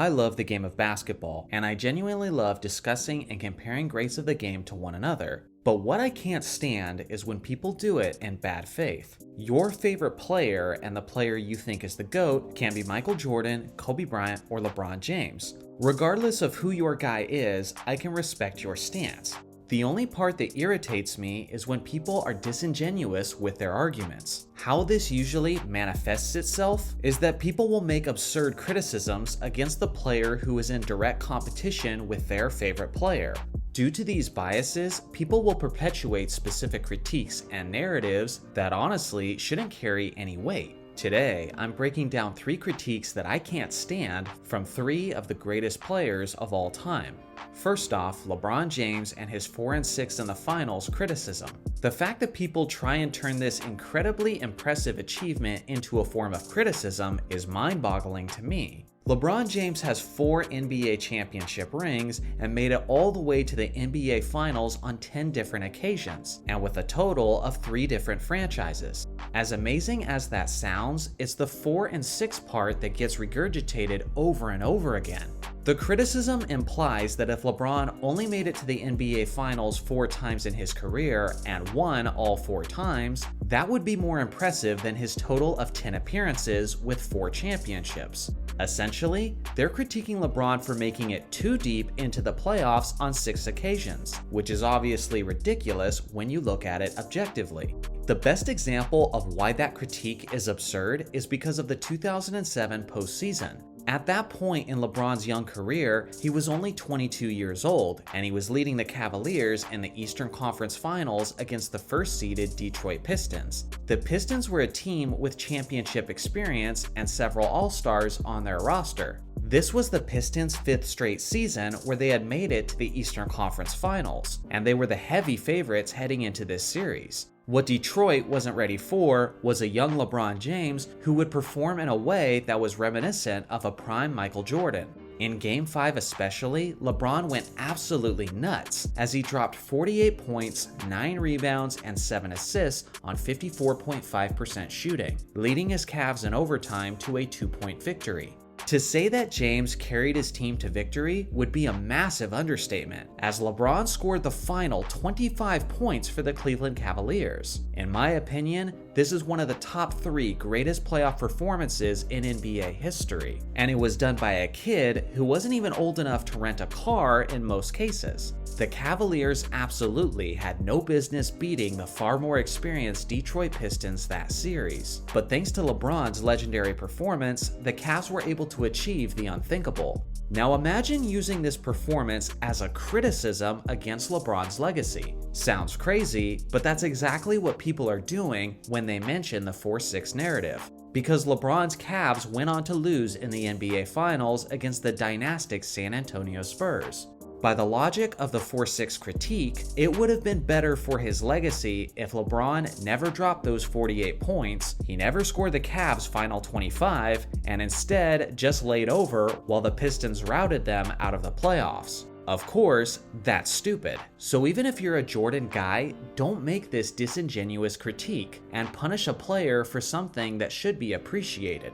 I love the game of basketball, and I genuinely love discussing and comparing grades of the game to one another. But what I can't stand is when people do it in bad faith. Your favorite player and the player you think is the GOAT can be Michael Jordan, Kobe Bryant, or LeBron James. Regardless of who your guy is, I can respect your stance. The only part that irritates me is when people are disingenuous with their arguments. How this usually manifests itself is that people will make absurd criticisms against the player who is in direct competition with their favorite player. Due to these biases, people will perpetuate specific critiques and narratives that honestly shouldn't carry any weight. Today, I'm breaking down 3 critiques that I can't stand from 3 of the greatest players of all time. First off, LeBron James and his 4-6 in the finals criticism. The fact that people try and turn this incredibly impressive achievement into a form of criticism is mind-boggling to me. LeBron James has 4 NBA championship rings and made it all the way to the NBA Finals on 10 different occasions, and with a total of 3 different franchises. As amazing as that sounds, it's the 4 and 6 part that gets regurgitated over and over again. The criticism implies that if LeBron only made it to the NBA Finals 4 times in his career and won all 4 times, that would be more impressive than his total of 10 appearances with 4 championships. Essentially, they're critiquing LeBron for making it too deep into the playoffs on 6 occasions, which is obviously ridiculous when you look at it objectively. The best example of why that critique is absurd is because of the 2007 postseason. At that point in LeBron's young career, he was only 22 years old, and he was leading the Cavaliers in the Eastern Conference Finals against the first-seeded Detroit Pistons. The Pistons were a team with championship experience and several All-Stars on their roster. This was the Pistons' 5th straight season where they had made it to the Eastern Conference Finals, and they were the heavy favorites heading into this series. What Detroit wasn't ready for was a young LeBron James who would perform in a way that was reminiscent of a prime Michael Jordan. In Game 5 especially, LeBron went absolutely nuts as he dropped 48 points, 9 rebounds, and 7 assists on 54.5% shooting, leading his Cavs in overtime to a 2-point victory. To say that James carried his team to victory would be a massive understatement, as LeBron scored the final 25 points for the Cleveland Cavaliers. In my opinion, this is one of the top 3 greatest playoff performances in NBA history, and it was done by a kid who wasn't even old enough to rent a car in most cases. The Cavaliers absolutely had no business beating the far more experienced Detroit Pistons that series, but thanks to LeBron's legendary performance, the Cavs were able to achieve the unthinkable. Now imagine using this performance as a criticism against LeBron's legacy. Sounds crazy, but that's exactly what people are doing when they mention the 4-6 narrative. Because LeBron's Cavs went on to lose in the NBA Finals against the dynastic San Antonio Spurs. By the logic of the 4-6 critique, it would have been better for his legacy if LeBron never dropped those 48 points, he never scored the Cavs' final 25, and instead just laid over while the Pistons routed them out of the playoffs. Of course, that's stupid. So even if you're a Jordan guy, don't make this disingenuous critique and punish a player for something that should be appreciated.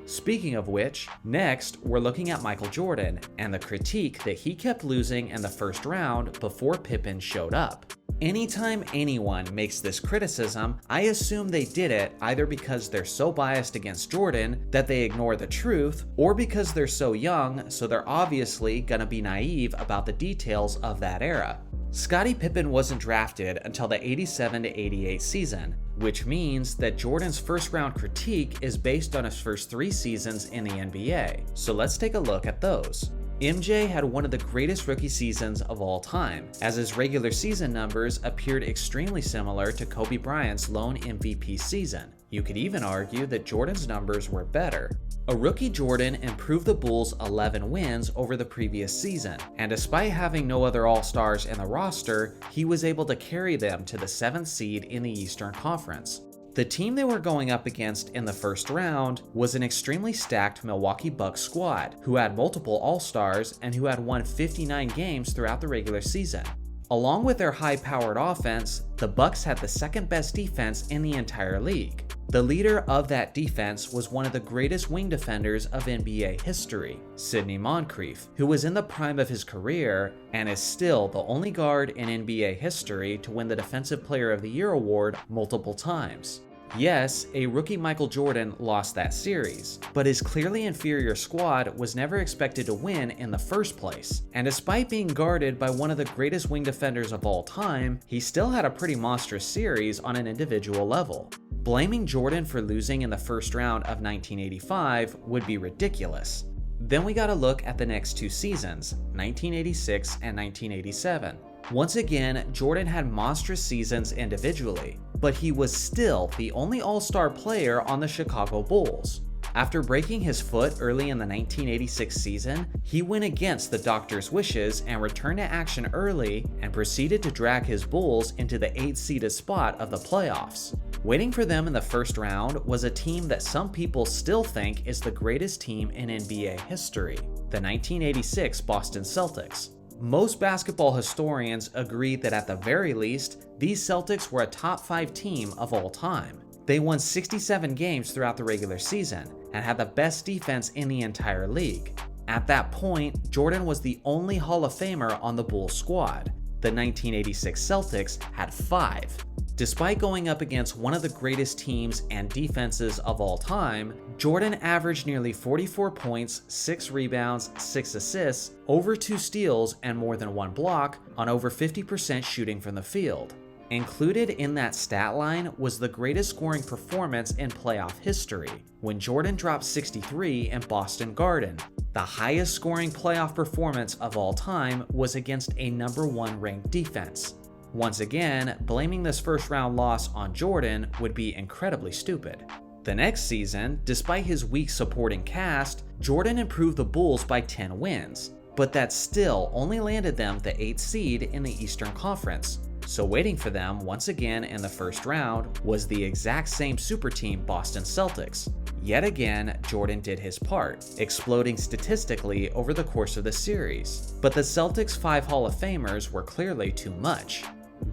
Speaking of which, next we're looking at Michael Jordan and the critique that he kept losing in the first round before Pippen showed up. Anytime anyone makes this criticism, I assume they did it either because they're so biased against Jordan that they ignore the truth, or because they're so young, so they're obviously gonna be naive about the details of that era. Scottie Pippen wasn't drafted until the 87-88 season, which means that Jordan's first round critique is based on his first 3 seasons in the NBA. So let's take a look at those. MJ had one of the greatest rookie seasons of all time, as his regular season numbers appeared extremely similar to Kobe Bryant's lone MVP season. You could even argue that Jordan's numbers were better. A rookie Jordan improved the Bulls' 11 wins over the previous season, and despite having no other All-Stars in the roster, he was able to carry them to the 7th seed in the Eastern Conference. The team they were going up against in the first round was an extremely stacked Milwaukee Bucks squad, who had multiple All-Stars and who had won 59 games throughout the regular season. Along with their high-powered offense, the Bucks had the second best defense in the entire league. The leader of that defense was one of the greatest wing defenders of NBA history, Sidney Moncrief, who was in the prime of his career and is still the only guard in NBA history to win the Defensive Player of the Year award multiple times. Yes, a rookie Michael Jordan lost that series, but his clearly inferior squad was never expected to win in the first place, and despite being guarded by one of the greatest wing defenders of all time, he still had a pretty monstrous series on an individual level. Blaming Jordan for losing in the first round of 1985 would be ridiculous. Then we gotta look at the next two seasons, 1986 and 1987. Once again, Jordan had monstrous seasons individually, but he was still the only all-star player on the Chicago Bulls. After breaking his foot early in the 1986 season, he went against the doctor's wishes and returned to action early and proceeded to drag his Bulls into the 8th-seeded spot of the playoffs. Waiting for them in the first round was a team that some people still think is the greatest team in NBA history, the 1986 Boston Celtics. Most basketball historians agree that at the very least, these Celtics were a top 5 team of all time. They won 67 games throughout the regular season and had the best defense in the entire league. At that point, Jordan was the only Hall of Famer on the Bulls squad. The 1986 Celtics had 5. Despite going up against one of the greatest teams and defenses of all time, Jordan averaged nearly 44 points, 6 rebounds, 6 assists, over 2 steals, and more than 1 block on over 50% shooting from the field. Included in that stat line was the greatest scoring performance in playoff history, when Jordan dropped 63 in Boston Garden. The highest scoring playoff performance of all time was against a number 1 ranked defense. Once again, blaming this first round loss on Jordan would be incredibly stupid. The next season, despite his weak supporting cast, Jordan improved the Bulls by 10 wins, but that still only landed them the 8th seed in the Eastern Conference. So waiting for them once again in the first round was the exact same super team Boston Celtics. Yet again, Jordan did his part, exploding statistically over the course of the series. But the Celtics' 5 Hall of Famers were clearly too much.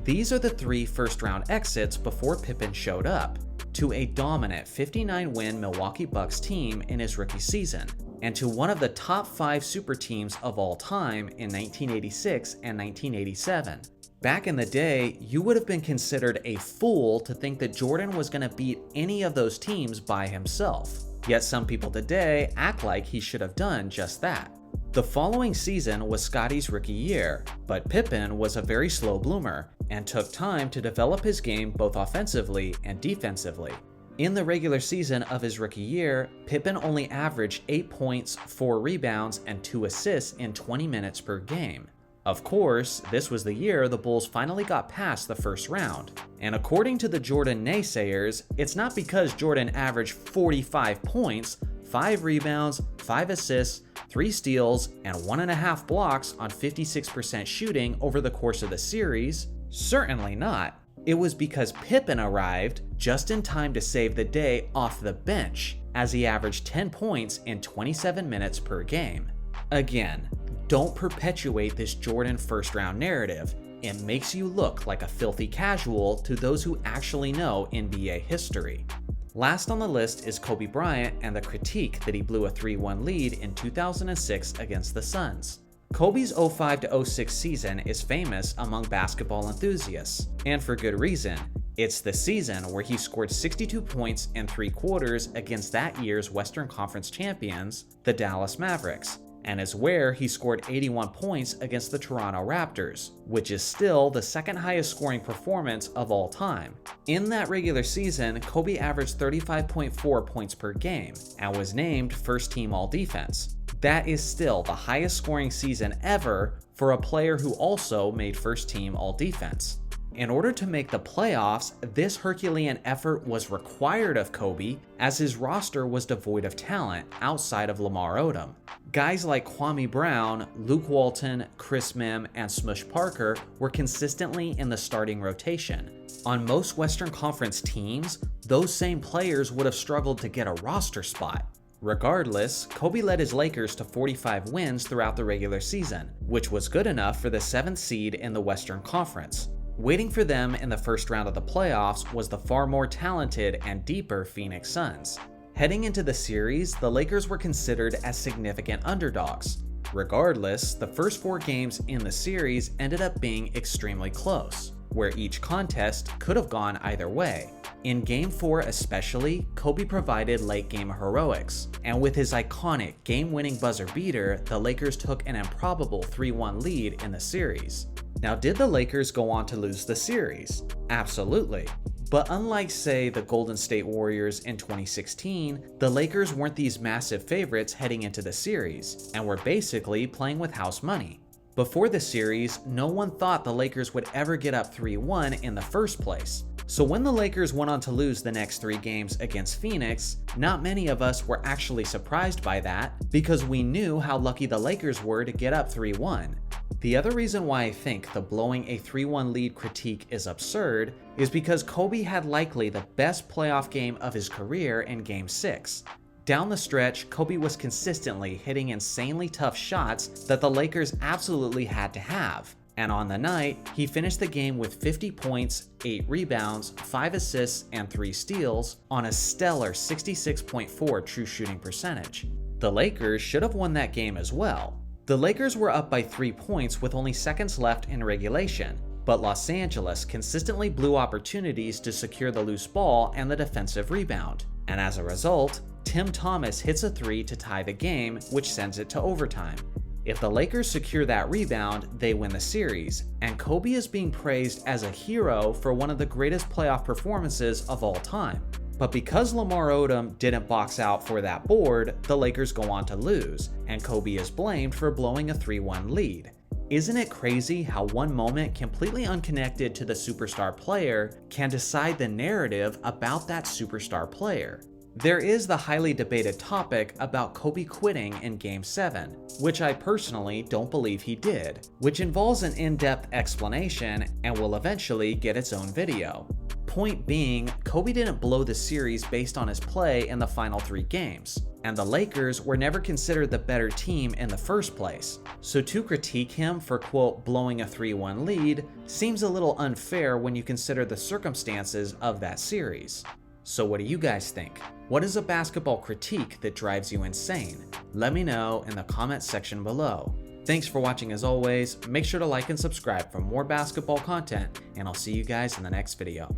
These are the 3 first-round exits before Pippen showed up, to a dominant 59-win Milwaukee Bucks team in his rookie season, and to one of the top 5 super teams of all time in 1986 and 1987. Back in the day, you would have been considered a fool to think that Jordan was going to beat any of those teams by himself. Yet some people today act like he should have done just that. The following season was Scotty's rookie year, but Pippen was a very slow bloomer and took time to develop his game both offensively and defensively. In the regular season of his rookie year, Pippen only averaged 8 points, 4 rebounds, and 2 assists in 20 minutes per game. Of course, this was the year the Bulls finally got past the first round. And according to the Jordan naysayers, it's not because Jordan averaged 45 points, 5 rebounds, 5 assists, 3 steals, and 1.5 blocks on 56% shooting over the course of the series. Certainly not. It was because Pippen arrived just in time to save the day off the bench, as he averaged 10 points in 27 minutes per game. Again, don't perpetuate this Jordan first-round narrative. It makes you look like a filthy casual to those who actually know NBA history. Last on the list is Kobe Bryant and the critique that he blew a 3-1 lead in 2006 against the Suns. Kobe's 05-06 season is famous among basketball enthusiasts, and for good reason. It's the season where he scored 62 points in 3 quarters against that year's Western Conference champions, the Dallas Mavericks, and is where he scored 81 points against the Toronto Raptors, which is still the second highest scoring performance of all time. In that regular season, Kobe averaged 35.4 points per game and was named first team all-defense. That is still the highest scoring season ever for a player who also made first team all-defense. In order to make the playoffs, this Herculean effort was required of Kobe, as his roster was devoid of talent outside of Lamar Odom. Guys like Kwame Brown, Luke Walton, Chris Mihm, and Smush Parker were consistently in the starting rotation. On most Western Conference teams, those same players would have struggled to get a roster spot. Regardless, Kobe led his Lakers to 45 wins throughout the regular season, which was good enough for the 7th seed in the Western Conference. Waiting for them in the first round of the playoffs was the far more talented and deeper Phoenix Suns. Heading into the series, the Lakers were considered as significant underdogs. Regardless, the first 4 games in the series ended up being extremely close, where each contest could have gone either way. In Game 4 especially, Kobe provided late-game heroics, and with his iconic game-winning buzzer beater, the Lakers took an improbable 3-1 lead in the series. Now, did the Lakers go on to lose the series? Absolutely. But unlike, say, the Golden State Warriors in 2016, the Lakers weren't these massive favorites heading into the series, and were basically playing with house money. Before the series, no one thought the Lakers would ever get up 3-1 in the first place. So when the Lakers went on to lose the next 3 games against Phoenix, not many of us were actually surprised by that, because we knew how lucky the Lakers were to get up 3-1. The other reason why I think the blowing a 3-1 lead critique is absurd is because Kobe had likely the best playoff game of his career in Game 6. Down the stretch, Kobe was consistently hitting insanely tough shots that the Lakers absolutely had to have. And on the night, he finished the game with 50 points, 8 rebounds, 5 assists, and 3 steals on a stellar 66.4 true shooting percentage. The Lakers should have won that game as well. The Lakers were up by 3 points with only seconds left in regulation, but Los Angeles consistently blew opportunities to secure the loose ball and the defensive rebound. And as a result, Tim Thomas hits a 3 to tie the game, which sends it to overtime. If the Lakers secure that rebound, they win the series, and Kobe is being praised as a hero for one of the greatest playoff performances of all time. But because Lamar Odom didn't box out for that board, the Lakers go on to lose, and Kobe is blamed for blowing a 3-1 lead. Isn't it crazy how one moment completely unconnected to the superstar player can decide the narrative about that superstar player? There is the highly debated topic about Kobe quitting in Game 7, which I personally don't believe he did, which involves an in-depth explanation and will eventually get its own video. Point being, Kobe didn't blow the series based on his play in the final 3 games, and the Lakers were never considered the better team in the first place. So to critique him for, quote, blowing a 3-1 lead seems a little unfair when you consider the circumstances of that series. So what do you guys think? What is a basketball critique that drives you insane? Let me know in the comments section below. Thanks for watching as always. Make sure to like and subscribe for more basketball content, and I'll see you guys in the next video.